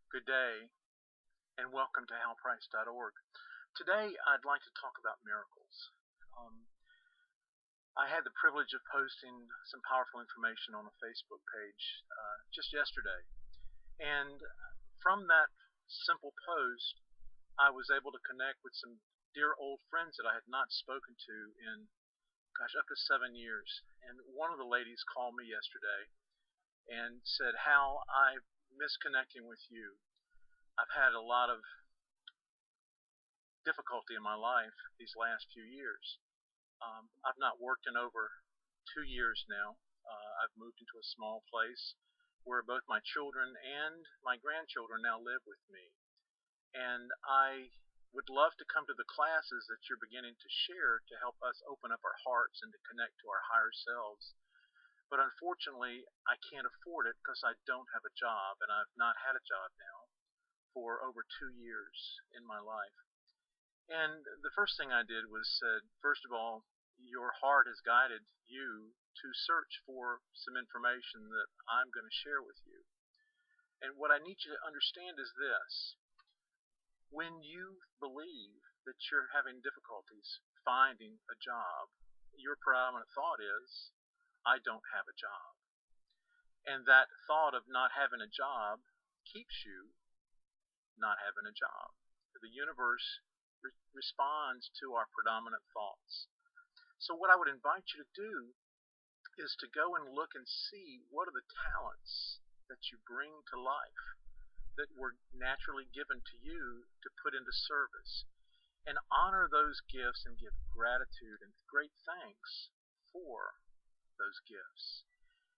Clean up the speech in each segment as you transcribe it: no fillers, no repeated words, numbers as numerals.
Good day, and welcome to halprice.org. Today, I'd like to talk about miracles. Um, I had the privilege of posting some powerful information on a Facebook page just yesterday, and from that simple post, I was able to connect with some dear old friends that I had not spoken to in, gosh, up to 7 years. And one of the ladies called me yesterday and said, "Hal, I miss connecting with you. I've had a lot of difficulty in my life these last few years. I've not worked in over 2 years now. I've moved into a small place where both my children and my grandchildren now live with me. And I would love to come to the classes that you're beginning to share to help us open up our hearts and to connect to our higher selves. But unfortunately, I can't afford it because I don't have a job, and I've not had a job now for over 2 years in my life." And the first thing I did was said, first of all, your heart has guided you to search for some information that I'm going to share with you. And what I need you to understand is this. When you believe that you're having difficulties finding a job, your predominant thought is, I don't have a job. And that thought of not having a job keeps you not having a job. The universe responds to our predominant thoughts. So what I would invite you to do is to go and look and see what are the talents that you bring to life that were naturally given to you to put into service, and honor those gifts and give gratitude and great thanks for those gifts.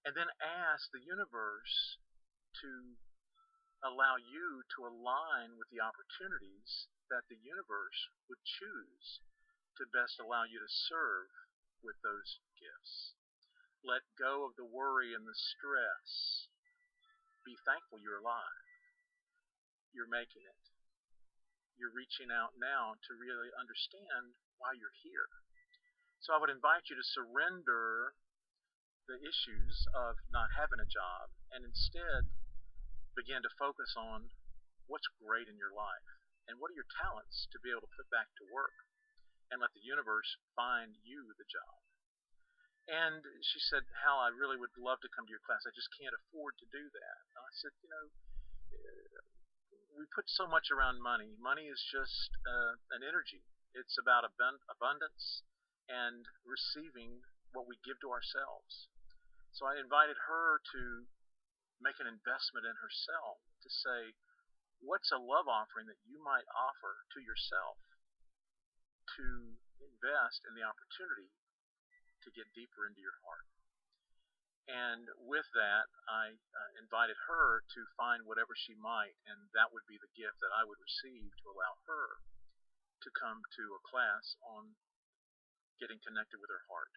And then ask the universe to allow you to align with the opportunities that the universe would choose to best allow you to serve with those gifts. Let go of the worry and the stress. Be thankful you're alive. You're making it. You're reaching out now to really understand why you're here. So I would invite you to surrender the issues of not having a job and instead begin to focus on what's great in your life and what are your talents to be able to put back to work and let the universe find you the job. And she said, "Hal, I really would love to come to your class. I just can't afford to do that." And I said, we put so much around money. Money is just an energy. It's about abundance and receiving what we give to ourselves. So I invited her to make an investment in herself, to say, what's a love offering that you might offer to yourself to invest in the opportunity to get deeper into your heart. And with that, I invited her to find whatever she might, and that would be the gift that I would receive to allow her to come to a class on getting connected with her heart.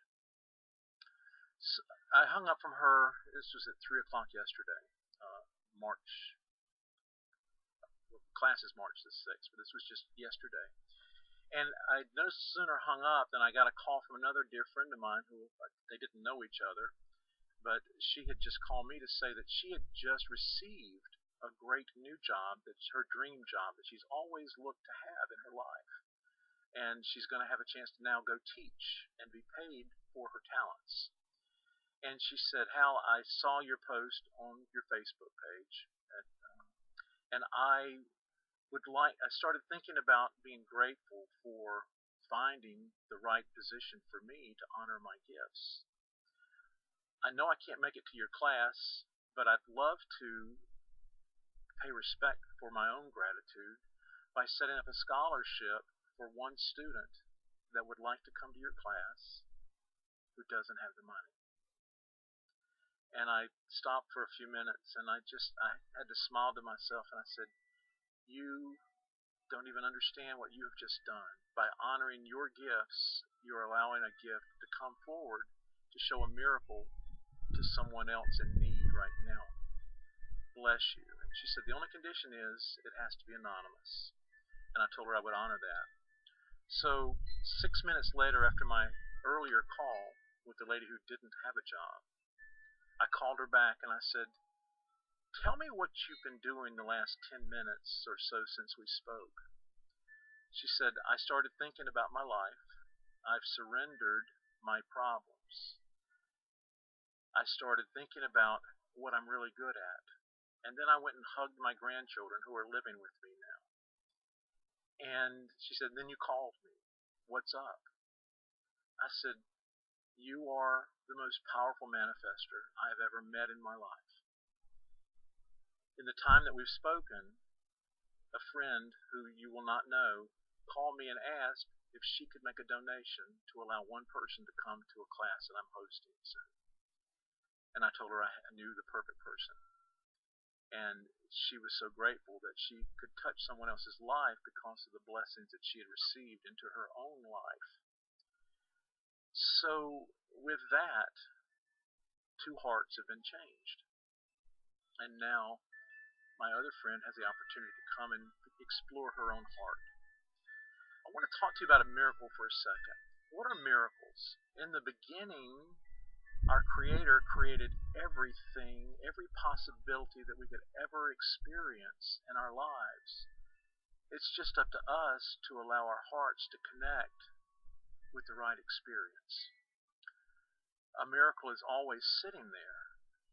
So I hung up from her. This was at 3 o'clock yesterday, March. Well, class is March the 6th, but this was just yesterday. And I no sooner hung up than I got a call from another dear friend of mine who they didn't know each other, but she had just called me to say that she had just received a great new job, that's her dream job that she's always looked to have in her life. And she's going to have a chance to now go teach and be paid for her talents. And she said, "Hal, I saw your post on your Facebook page, and I started thinking about being grateful for finding the right position for me to honor my gifts. I know I can't make it to your class, but I'd love to pay respect for my own gratitude by setting up a scholarship for one student that would like to come to your class who doesn't have the money." And I stopped for a few minutes and I had to smile to myself and I said, "You don't even understand what you have just done. By honoring your gifts, you're allowing a gift to come forward to show a miracle to someone else in need right now. Bless you." And she said, "The only condition is it has to be anonymous." And I told her I would honor that. So 6 minutes later, after my earlier call with the lady who didn't have a job, I called her back and I said, Tell me what you've been doing the last 10 minutes or so since we spoke. She said, I started thinking about my life. I've surrendered my problems. I started thinking about what I'm really good at. And then I went and hugged my grandchildren who are living with me now. And she said, then you called me. What's up? I said, you are the most powerful manifester I have ever met in my life. In the time that we've spoken, a friend who you will not know called me and asked if she could make a donation to allow one person to come to a class that I'm hosting soon. And I told her I knew the perfect person. And she was so grateful that she could touch someone else's life because of the blessings that she had received into her own life. So with that, two hearts have been changed. And now my other friend has the opportunity to come and explore her own heart. I want to talk to you about a miracle for a second. What are miracles? In the beginning, our Creator created everything, every possibility that we could ever experience in our lives. It's just up to us to allow our hearts to connect with the right experience. A miracle is always sitting there,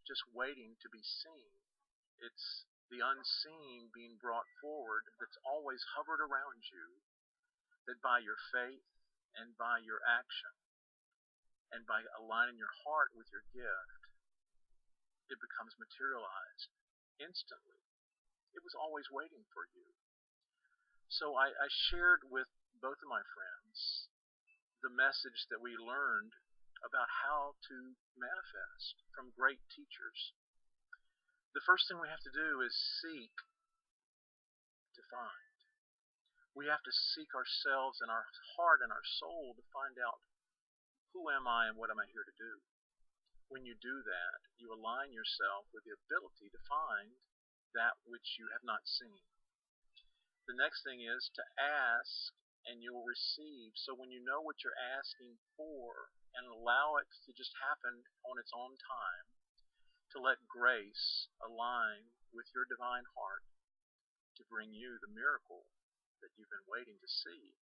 just waiting to be seen. It's the unseen being brought forward that's always hovered around you, that by your faith and by your action and by aligning your heart with your gift, it becomes materialized instantly. It was always waiting for you. So I shared with both of my friends the message that we learned about how to manifest from great teachers. The first thing we have to do is seek to find. We have to seek ourselves in our heart and our soul to find out, who am I and what am I here to do? When you do that, you align yourself with the ability to find that which you have not seen. The next thing is to ask and you will receive. So when you know what you're asking for and allow it to just happen on its own time, to let grace align with your divine heart to bring you the miracle that you've been waiting to see,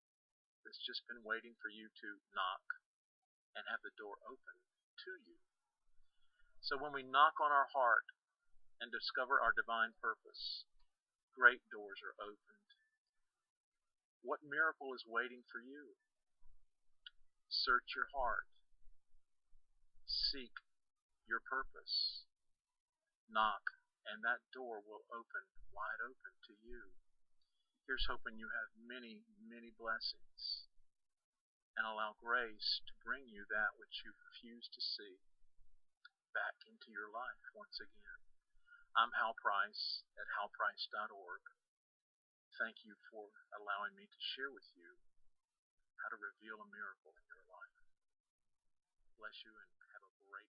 that's just been waiting for you to knock and have the door open to you. So when we knock on our heart and discover our divine purpose, great doors are opened. What miracle is waiting for you? Search your heart. Seek your purpose. Knock, and that door will open wide open to you. Here's hoping you have many, many blessings, and allow grace to bring you that which you refuse to see back into your life once again. I'm Hal Price at halprice.org. Thank you for allowing me to share with you how to reveal a miracle in your life. Bless you and have a great